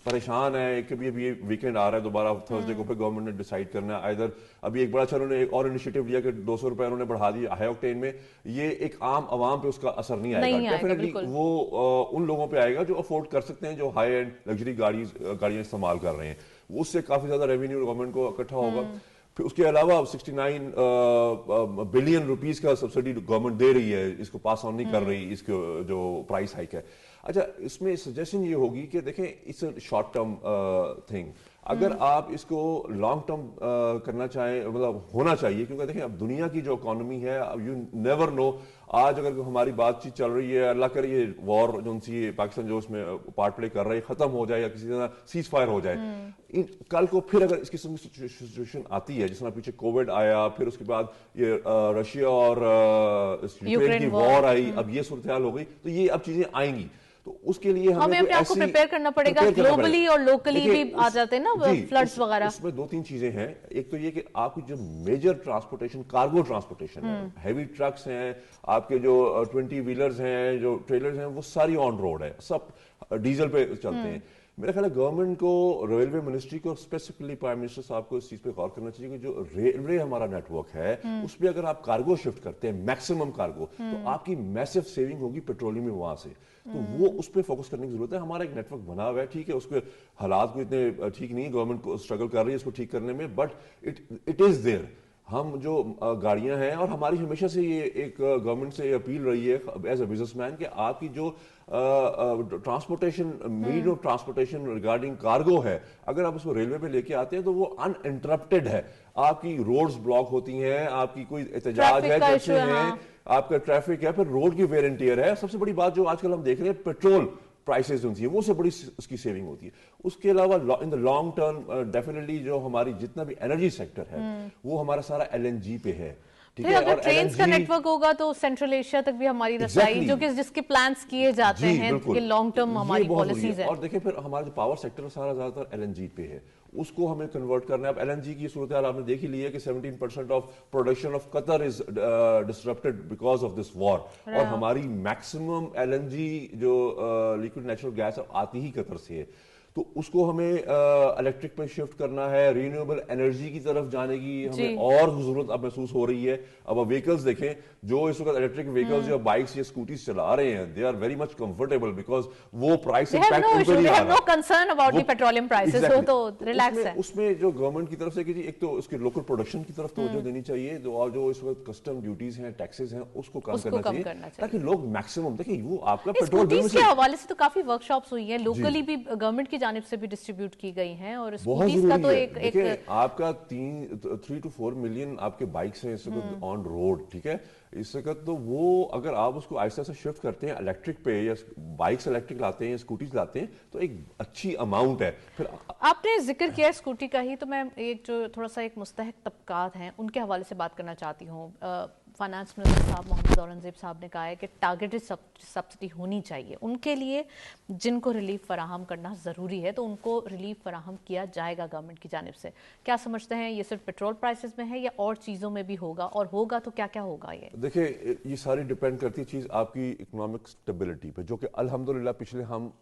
Speaker 4: परेशान हैं कि अभी वीकेंड आ रहा है, दोबारा थर्सडे को फिर गवर्नमेंट ने डिसाइड करना है आइदर, अभी एक बड़ा अच्छा उन्होंने एक और इनिशिएटिव लिया कि 200 रुपए उन्होंने बढ़ा दिए हाई ऑक्टेन में, ये एक आम आवाम पे उसका असर नहीं आएगा, डेफिनेटली वो उन लोगों पे आएगा जो अफोर्ड कर सकते हैं, जो हाई एंड लग्जरी गाड़ियां इस्तेमाल कर रहे हैं, उससे काफी ज्यादा रेवेन्यू गवर्नमेंट को इकट्ठा होगा। फिर उसके अलावा 69 बिलियन रुपीस का सब्सिडी गवर्नमेंट दे रही है, इसको पास ऑन नहीं कर रही, इसको जो प्राइस हाइक है। अच्छा, इसमें सजेशन ये होगी कि देखें, it's a short term thing, अगर आप इसको लॉन्ग टर्म करना चाहें, मतलब होना चाहिए, क्योंकि देखें अब दुनिया की जो इकोनॉमी है, यू नेवर नो, आज अगर हमारी बातचीत चल रही है, अल्लाह करे ये वॉर जो सी पाकिस्तान जो उसमें पार्ट प्ले कर रहा है खत्म हो जाए या किसी तरह सीज फायर हो जाए, कल को फिर अगर इस किस्म की सिचुएशन आती है, जिस तरह पीछे कोविड आया, फिर उसके बाद ये रशिया और यूक्रेन की वॉर आई, अब ये सूरत हाल हो गई, तो ये अब चीजें आएंगी, तो उसके लिए हमें
Speaker 1: अपने आप को प्रिपेयर करना पड़ेगा, ग्लोबली और लोकली भी आ जाते हैं ना फ्लड्स वगैरह।
Speaker 4: इसमें 2-3 चीजें हैं। एक तो ये कि आपकी जो मेजर ट्रांसपोर्टेशन, कार्गो ट्रांसपोर्टेशन है, हैवी ट्रक्स हैं, आपके जो 20 व्हीलर्स हैं, जो ट्रेलर्स हैं, वो सारी ऑन रोड है, सब डीजल पे चलते हैं। मेरा ख्याल है गवर्नमेंट को, रेलवे मिनिस्ट्री को, स्पेसिफिकली प्राइम मिनिस्टर साहब को इस चीज पे गौर करना चाहिए कि जो रेलवे हमारा नेटवर्क है उस पर अगर आप कार्गो शिफ्ट करते हैं, मैक्सिमम कार्गो, तो आपकी मैसिव सेविंग होगी पेट्रोलियम में वहां से, तो वो उस पर फोकस करने की जरूरत है। हमारा एक नेटवर्क बना हुआ है, ठीक है, उसके हालात को इतने ठीक नहीं, गवर्नमेंट को स्ट्रगल कर रही है इसको ठीक करने में, बट इट इज देयर। हम जो गाड़ियां हैं, और हमारी हमेशा से ये एक गवर्नमेंट से अपील रही है एज अ बिजनेसमैन कि आपकी जो transportation, mode of transportation regarding cargo है, अगर आप उसको रेलवे पे लेके आते हैं तो वो अनइंटरप्टेड है। आपकी रोड्स ब्लॉक होती हैं, आपकी कोई एहतजाज है जैसे है, आपका ट्रैफिक है, फिर रोड की वेयर एंड टियर है। सबसे बड़ी बात जो आजकल हम देख रहे हैं, पेट्रोल प्राइसेस जो है वो से बड़ी उसकी सेविंग होती है। उसके अलावा in the long term definitely जो हमारी जितना भी एनर्जी सेक्टर है वो हमारा सारा LNG पे है।
Speaker 1: ठीक है, अगर ट्रेन का नेटवर्क होगा तो सेंट्रल एशिया तक भी हमारी रसाई, जो कि जिसके प्लान्स किए जाते हैं कि लॉन्ग टर्म हमारी पॉलिसीज है।
Speaker 4: और देखिए फिर हमारा जो पावर सेक्टर सारा ज्यादातर LNG पे है, उसको हमें कन्वर्ट करना है। अब LNG की सूरत हाल आपने देखी ली है कि 17% of production of Qatar is disrupted because of this war, और हमारी मैक्सिमम LNG जो लिक्विड नेचुरल गैस आती ही कतर से है, तो उसको हमें इलेक्ट्रिक पे शिफ्ट करना है, रिन्यूएबल एनर्जी की तरफ जाने की हमें और जरूरत अब महसूस हो रही है। अब व्हीकल्स देखें, जो इस वक्त इलेक्ट्रिक व्हीकल्स या बाइक्स या स्कूटीज चला रहे हैं, they are very much comfortable because वो प्राइस इंपैक्ट उनको नहीं आ रहा।
Speaker 1: No concern about the petroleum prices, वो तो रिलैक्स है।
Speaker 4: उसमें जो गवर्नमेंट की तरफ से कि एक तो उसके लोकल प्रोडक्शन की तरफ तवज्जो देनी चाहिए, और जो इस वक्त कस्टम ड्यूटीज हैं, टैक्सेस हैं, उसको कम करना चाहिए, ताकि लोग मैक्सिमम देखिए। वो आपका पेट्रोल
Speaker 1: के हवाले से तो काफी वर्कशॉप्स हुई हैं लोकली भी, गवर्नमेंट की जानिब से भी डिस्ट्रीब्यूट की गई हैं और
Speaker 4: बहुत
Speaker 1: स्कूटीज का तो
Speaker 4: जरूरी है।
Speaker 1: एक
Speaker 4: आपका 3 to 4 मिलियन आपके बाइक्स हैं इस वक्त ऑन रोड, ठीक है, इस वक्त तो वो अगर आप उसको आहिस्ता से शिफ्ट करते हैं इलेक्ट्रिक पे या बाइक्स इलेक्ट्रिक लाते हैं या स्कूटीज लाते हैं तो एक अच्छी अमाउंट है। फिर
Speaker 1: आपने जिक्र किया स्कूटी का ही, तो मैं एक जो थोड़ा सा एक मुस्तहक तबकात हैं उनके हवाले से बात करना चाहती हूँ। फाइनेंस मिनिस्टर साहब मोहम्मद औरंगजेब साहब ने कहा है कि टारगेटेड सब्सिडी होनी चाहिए उनके लिए, जिनको रिलीफ फराहम करना ज़रूरी है तो उनको रिलीफ फराहम किया जाएगा गवर्नमेंट की जानिब से। क्या समझते हैं, ये सिर्फ पेट्रोल प्राइसेस में है या और चीज़ों में भी होगा, और होगा तो क्या क्या होगा? ये
Speaker 4: देखिए, ये सारी डिपेंड करती है चीज़ आपकी इकोनॉमिक स्टेबिलिटी पे, जो कि अल्हम्दुलिल्लाह पिछले हम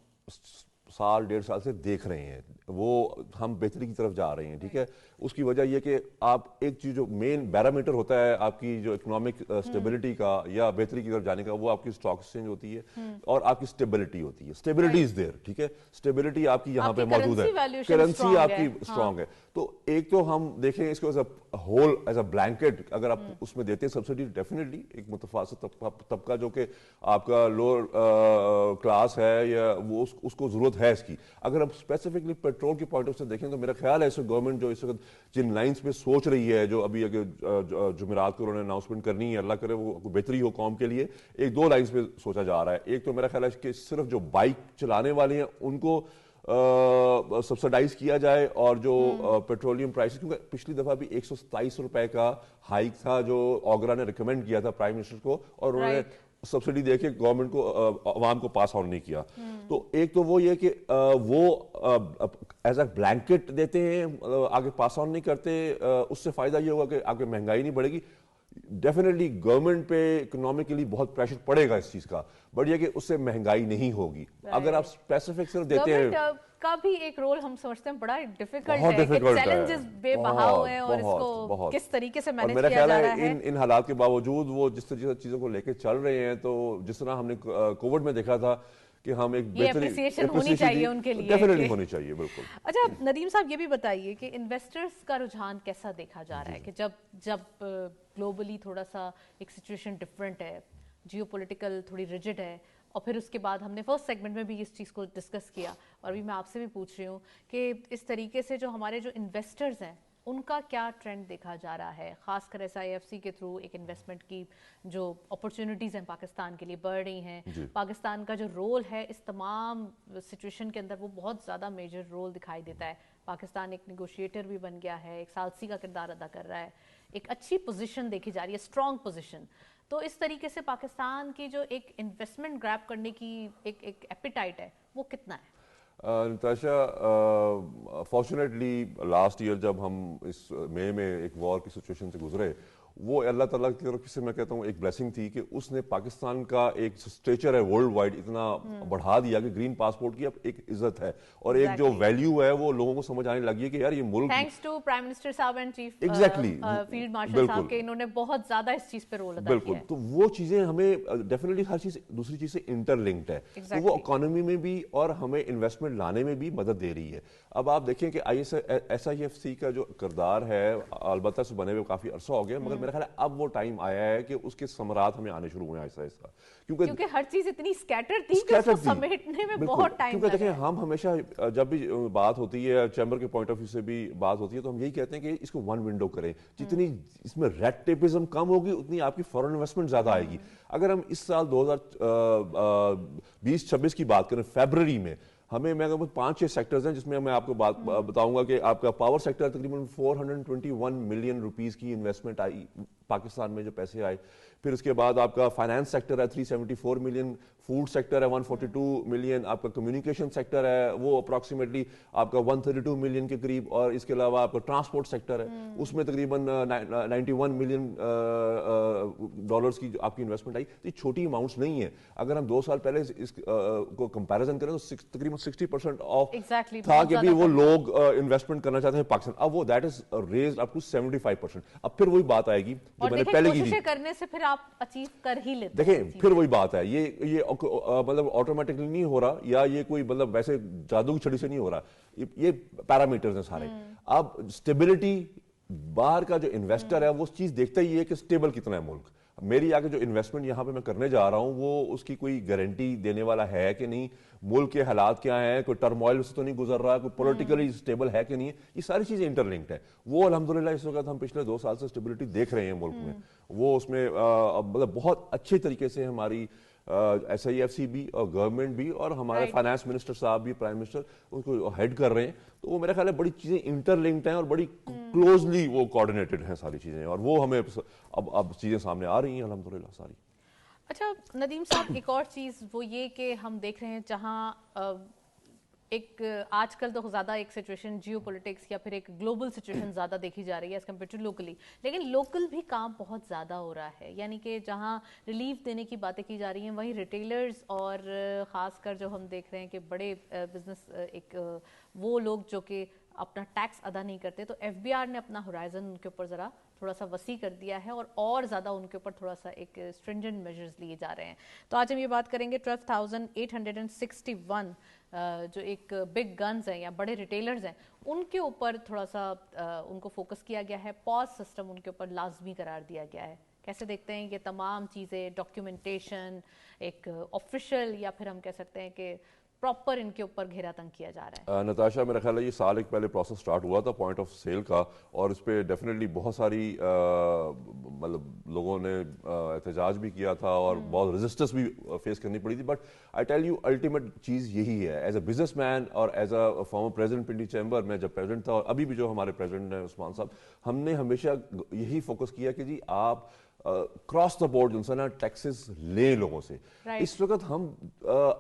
Speaker 4: साल 1.5 साल से देख रहे हैं, वो हम बेहतरी की तरफ जा रहे हैं, ठीक है। उसकी वजह यह कि आप एक चीज़ जो मेन पैरामीटर होता है आपकी जो इकोनॉमिक स्टेबिलिटी का या बेहतरी की तरफ जाने का, वो आपकी स्टॉक एक्सचेंज होती है और आपकी स्टेबिलिटी होती है। स्टेबिलिटी इज देयर, ठीक है, स्टेबिलिटी आपकी यहाँ पे मौजूद है, करेंसी आपकी स्ट्रांग है। तो एक तो हम देखें इसको as a whole, as a blanket, अगर आप उसमें देते हैं सब्सिडी, डेफिनेटली एक मुतफासिल तबका जो कि आपका लोअर क्लास है या वो उसको जरूरत है इसकी। अगर हम स्पेसिफिकली पेट्रोल के पॉइंट ऑफ से देखें तो मेरा ख्याल है इस गवर्नमेंट जो इस वक्त जिन लाइंस पे सोच रही है, जो अभी जुमेरात को उन्होंने अनाउंसमेंट करनी है, अल्लाह करे वो बेहतरी हो कौम के लिए, एक दो लाइंस पे सोचा जा रहा है। एक तो मेरा ख्याल है कि सिर्फ जो बाइक चलाने वाले हैं उनको सब्सिडाइज किया जाए, और जो पेट्रोलियम प्राइस, क्योंकि पिछली दफा भी 127 रुपए का हाइक था जो ओगरा ने रिकमेंड किया था प्राइम मिनिस्टर को, और उन्होंने सब्सिडी देके गवर्नमेंट को अवाम को पास ऑन नहीं किया। तो एक तो वो ये कि वो एज अ ब्लैंकेट देते हैं, आगे पास ऑन नहीं करते, उससे फायदा ये होगा कि आगे महंगाई नहीं बढ़ेगी। डेफिनेटली गवर्नमेंट पे इकोनॉमिकली बहुत प्रेशर पड़ेगा इस चीज का, बट ये कि उससे महंगाई नहीं होगी। अगर आप स्पेसिफिक सिर्फ देते हैं
Speaker 1: का भी एक रोल हम समझते हैं बड़ा डिफिकल्ट है कि चैलेंजेस बेबहाव हैं और इसको किस तरीके से मैनेज किया जा रहा है।
Speaker 4: इन हालात के बावजूद वो जिस तरह चीजों को लेके चल रहे हैं, तो जिस तरह हमने कोविड में देखा था कि हम एक
Speaker 1: एप्रिसिएशन होनी चाहिए उनके लिए,
Speaker 4: डेफिनेटली होनी चाहिए, बिल्कुल।
Speaker 1: अच्छा नदीम साहब, ये भी बताइए कि इन्वेस्टर्स का रुझान कैसा देखा जा रहा है कि जब ग्लोबली थोड़ा सा एक सिचुएशन डिफरेंट है, जियोपॉलिटिकल थोड़ी रिजिड है, और फिर उसके बाद हमने फर्स्ट सेगमेंट में भी इस चीज़ को डिस्कस किया, और अभी मैं आपसे भी पूछ रही हूँ कि इस तरीके से जो हमारे जो इन्वेस्टर्स हैं उनका क्या ट्रेंड देखा जा रहा है, खासकर SIFC के थ्रू एक इन्वेस्टमेंट की जो अपॉर्चुनिटीज़ हैं पाकिस्तान के लिए बढ़ रही हैं। पाकिस्तान का जो रोल है इस तमाम सिचुएशन के अंदर वो बहुत ज़्यादा मेजर रोल दिखाई देता है। पाकिस्तान एक नेगोशिएटर भी बन गया है, एक सालसी का किरदार अदा कर रहा है, एक अच्छी पोजीशन देखी जा रही है, स्ट्रॉन्ग पोजीशन। तो इस तरीके से पाकिस्तान की जो एक इन्वेस्टमेंट ग्रैब करने की एक एपिटाइट है वो कितना है?
Speaker 4: नताशा, फॉर्चुनेटली लास्ट ईयर जब हम इस मई में एक वॉर की सिचुएशन से गुजरे, वो अल्लाह ताला की तरफ से मैं कहता हूँ एक ब्लेसिंग थी कि उसने पाकिस्तान का एक स्टेचर है वर्ल्ड वाइड इतना बढ़ा दिया कि ग्रीन पासपोर्ट की अब एक इज्जत है और एक जो वैल्यू है वो लोगों को समझ आने लगी है कि यार ये मुल्क,
Speaker 1: थैंक्स टू प्राइम मिनिस्टर साहब एंड चीफ फील्ड मार्शल साहब के, इन्होंने बहुत ज्यादा इस चीज पे रोल अदा किया है।
Speaker 4: तो वो चीजें हमें डेफिनेटली हर चीज दूसरी चीज से इंटरलिंक्ड है, तो वो इकोनॉमी में भी और हमें इन्वेस्टमेंट लाने में भी मदद दे रही है। अब आप देखें कि SIFC का जो किरदार है अलबत्ता से बने हुए काफी अरसा हो गया, मगर मेरा ख्याल है अब वो टाइम आया है कि उसके समरात हमें आने शुरू हुए हैं आहिस्ता आहिस्ता,
Speaker 1: क्योंकि हर चीज इतनी स्कैटर्ड थी कि उसको समेटने में बहुत टाइम लगा।
Speaker 4: क्योंकि देखें हम हमेशा जब भी बात होती है चैम्बर के पॉइंट ऑफ व्यू से भी बात होती है तो हम यही कहते हैं कि इसको वन विंडो करें, जितनी इसमें रेड टेपिज्म कम होगी उतनी आपकी फॉरेन इन्वेस्टमेंट ज्यादा आएगी। अगर हम इस साल 2020-26 की बात करें, फरवरी में हमें मैं 5-6 सेक्टर्स हैं जिसमें मैं आपको बात बताऊंगा कि आपका पावर सेक्टर तकरीबन 421 मिलियन रुपीस की इन्वेस्टमेंट आई पाकिस्तान में, जो पैसे आए। फिर उसके बाद आपका फाइनेंस सेक्टर है 374 मिलियन, फूड सेक्टर है 142 मिलियन, आपका कम्युनिकेशन सेक्टर है वो अप्रॉक्सीमेटली आपका 132 मिलियन के करीब, और इसके अलावा आपका ट्रांसपोर्ट सेक्टर है उसमें तकरीबन 91 मिलियन डॉलर्स की आपकी इन्वेस्टमेंट आई। तो ये छोटी अमाउंट्स नहीं है। अगर हम 2 साल पहले इसको कंपैरिजन करें तो तकरीबन 60% ऑफ था कि भी वो लोग इन्वेस्टमेंट करना चाहते हैं पाकिस्तान, अब वो that is raised up to 75%। अब फिर वही बात आएगी जो मैंने पहले की थी,
Speaker 1: करने से फिर आप अचीव कर ही लेते
Speaker 4: हैं। देखें फिर वही बात है, ये मतलब ऑटोमेटिकली नहीं हो रहा, या ये कोई मतलब वैसे जादू की छड़ी से नहीं हो रहा, ये पैरामीटर्स हैं सारे। अब स्टेबिलिटी, बाहर का जो इन्वेस्टर है वो चीज देखता ही है कि स्टेबल कितना है मुल्क। میری آگے جو انویسٹمنٹ یہاں پہ میں کرنے جا رہا ہوں وہ اس کی کوئی گارنٹی دینے والا ہے کہ نہیں, ملک کے حالات کیا ہیں, کوئی ٹرموائل سے تو نہیں گزر رہا, کوئی پولیٹیکلی اسٹیبل ہے کہ نہیں, یہ ساری چیزیں انٹر لنکڈ ہیں. وہ الحمدللہ اس وقت ہم پچھلے 2 سال سے اسٹیبلٹی دیکھ رہے ہیں ملک میں. وہ اس میں مطلب بہت اچھے طریقے سے ہماری ایس آئی ایف سی بھی اور گورنمنٹ بھی اور ہمارے فائنانس منسٹر صاحب بھی, پرائم منسٹر ان کو ہیڈ کر رہے ہیں. تو وہ میرا خیال ہے بڑی چیزیں انٹر لنکڈ ہیں اور بڑی کلوزلی وہ کوآرڈینیٹڈ ہیں ساری چیزیں, اور وہ ہمیں اب چیزیں سامنے آ رہی ہیں الحمدللہ ساری.
Speaker 1: اچھا ندیم صاحب, ایک اور چیز وہ یہ کہ ہم دیکھ رہے ہیں جہاں ایک آج کل تو زیادہ ایک سچویشن جیو پولیٹکس یا پھر ایک گلوبل سچویشن زیادہ دیکھی جا رہی ہے ایز کمپیئر ٹو لوکلی, لیکن لوکل بھی کام بہت زیادہ ہو رہا ہے. یعنی کہ جہاں ریلیف دینے کی باتیں کی جا رہی ہیں وہیں ریٹیلرز اور خاص کر جو ہم دیکھ رہے ہیں کہ بڑے بزنس ایک وہ لوگ جو کہ اپنا ٹیکس ادا نہیں کرتے, تو ایف بی آر نے اپنا ہورائزن ان کے اوپر ذرا تھوڑا سا وسیع کر دیا ہے اور زیادہ ان کے اوپر تھوڑا سا ایک اسٹرنجنٹ میجرز لیے جا رہے ہیں. تو آج ہم یہ بات کریں گے 12,861 جو ایک بگ گنز ہیں یا بڑے ریٹیلرز ہیں ان کے اوپر تھوڑا سا ان کو فوکس کیا گیا ہے, پاز سسٹم ان کے اوپر لازمی قرار دیا گیا ہے. کیسے دیکھتے ہیں یہ تمام چیزیں, ڈاکیومنٹیشن, ایک آفیشیل یا پھر ہم کہہ سکتے ہیں کہ پراپر ان کے اوپر گھیرا تنگ کیا جا رہا ہے؟
Speaker 4: نتاشا میرا خیال ہے یہ سال ایک پہلے پروسیس سٹارٹ ہوا تھا پوائنٹ آف سیل کا, اور اس پہ ڈیفینیٹلی بہت ساری مطلب لوگوں نے احتجاج بھی کیا تھا اور بہت ریزسٹنس بھی فیس کرنی پڑی تھی. But I tell you ultimate چیز یہی ہے, ایز اے بزنس مین اور as a former president Pindi chamber, میں جب پریزیڈنٹ تھا اور ابھی بھی جو ہمارے پریزیڈنٹ ہیں عثمان صاحب, ہم نے ہمیشہ یہی فوکس کیا کہ جی آپ کراس دا بورڈ جو نا ٹیکسز لیں لوگوں سے. اس وقت ہم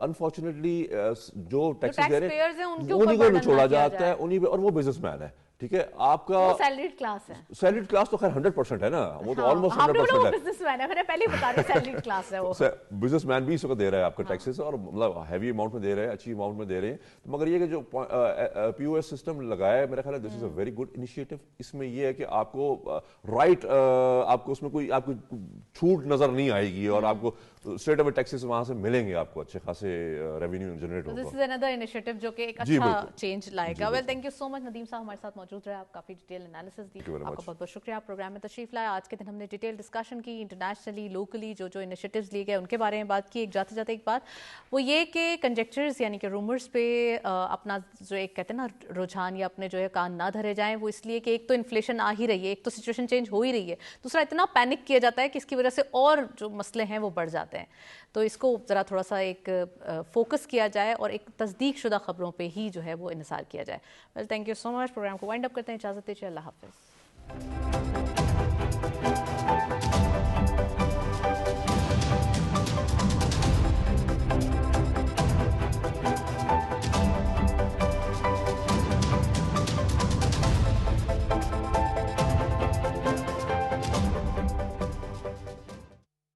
Speaker 4: انفارچونیٹلی جو ٹیکسز دے رہے ہیں انہیں کو چھوڑا جاتا ہے, انہیں اور وہ بزنس مین ہے. ٹھیک ہے, آپ کا
Speaker 1: سیلریڈ کلاس ہے,
Speaker 4: سیلریڈ کلاس تو خیر 100% ہے نا, وہ تو آلموسٹ 100% ہے.
Speaker 1: بزنس مین ہے, میں نے پہلے بتا دیا سیلریڈ کلاس ہے وہ.
Speaker 4: بزنس مین بھی اس وقت دے رہا ہے آپ کا ٹیکسز, اور مطلب ہیوی اماؤنٹ میں دے رہے ہیں, اچھی اماؤنٹ میں دے رہے ہیں. مگر یہ کہ جو پی او ایس سسٹم لگایا ہے میرا خیال ہے دس از اے ویری گڈ انیشیٹو. اس میں یہ ہے کہ آپ کو رائٹ, آپ کو اس میں کوئی آپ کو چھوٹ نظر نہیں آئے گی, اور آپ کو اسٹریٹ اوے ٹیکسز وہاں سے ملیں گے, آپ کو اچھے خاصے ریونیو جنریٹ ہوگا.
Speaker 1: دس از انادر انیشیٹو جو کہ ایک اچھا چینج لائے گا. ویل تھینک یو سو مچ ندیم صاحب, ہمارے ساتھ موجود رہے, آپ کافی ڈیٹیل انالیسس دی, آپ کا بہت بہت شکریہ. آپ پروگرام میں تشریف لائے. آج کے دن ہم نے ڈیٹیل ڈسکشن کی, انٹرنیشنلی لوکلی جو انیشیٹوز لیے گئے ان کے بارے میں بات کی. ایک جاتے جاتے ایک بات وہ یہ کہ کنجیکچرز یعنی کہ رومرز پہ اپنا جو ایک کہتے ہیں نا رجحان یا اپنے جو ہے کان نہ دھرے جائیں, وہ اس لیے کہ ایک تو انفلیشن آ ہی رہی ہے, ایک تو سچویشن چینج ہو ہی رہی ہے, دوسرا اتنا پینک کیا جاتا ہے کہ اس کی وجہ سے اور جو مسئلے ہیں وہ بڑھ جاتے ہیں. تو اس کو ذرا تھوڑا سا ایک فوکس کیا جائے اور ایک تصدیق شدہ خبروں پہ ہی جو ہے وہ انحصار کیا جائے. Well thank you so much. Program کو وائنڈ اپ کرتے ہیں, اجازت دیجیے, اللہ حافظ.